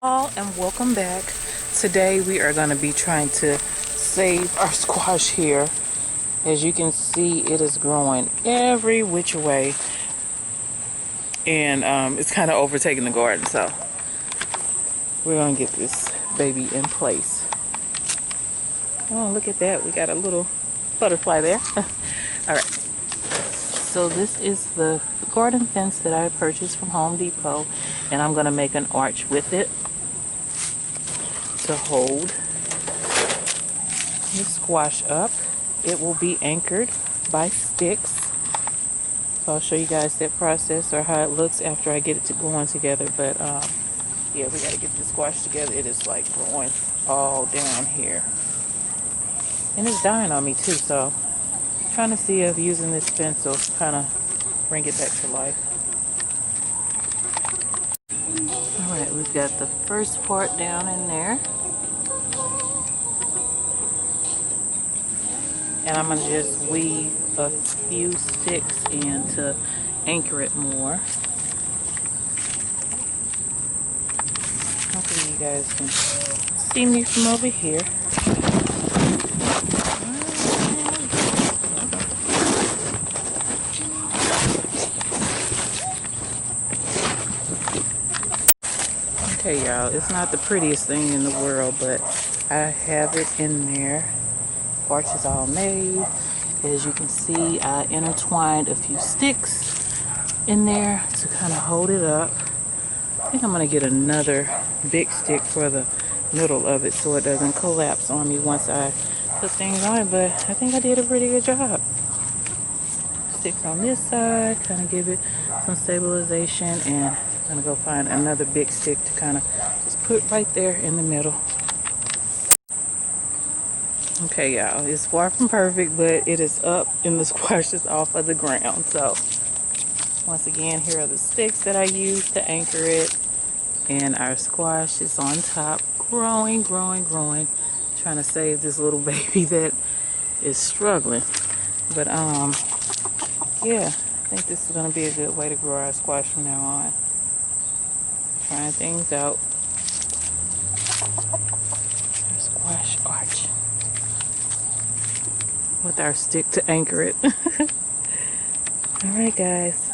All and welcome back. Today we are going to be trying to save our squash here. As you can see, it is growing every which way, and it's kind of overtaking the garden. So we're going to get this baby in place. Oh, look at that! We got a little butterfly there. All right. So this is the garden fence that I purchased from Home Depot, and I'm going to make an arch with it to hold the squash up. It will be anchored by sticks. So I'll show you guys that process or how it looks after I get it to going together. But yeah, we got to get the squash together. It is like growing all down here, and it's dying on me too. So I'm trying to see if using this fence will kind of bring it back to life. All right, we've got the first part down in there. And I'm going to just weave a few sticks in to anchor it more. Hopefully you guys can see me from over here. Okay, y'all, it's not the prettiest thing in the world, but I have it in there. Arch is all made. As you can see, I intertwined a few sticks in there to kind of hold it up. I think I'm going to get another big stick for the middle of it so it doesn't collapse on me once I put things on it, but I think I did a pretty good job. Sticks on this side, kind of give it some stabilization, and I'm going to go find another big stick to kind of just put right there in the middle. Okay, y'all, it's far from perfect, but it is up and the squash is off of the ground. So once again, here are the sticks that I used to anchor it, and our squash is on top, growing. Trying to save this little baby that is struggling. But yeah, I think this is going to be a good way to grow our squash from now on. Trying things out. Our squash arch with our stick to anchor it. All right, guys.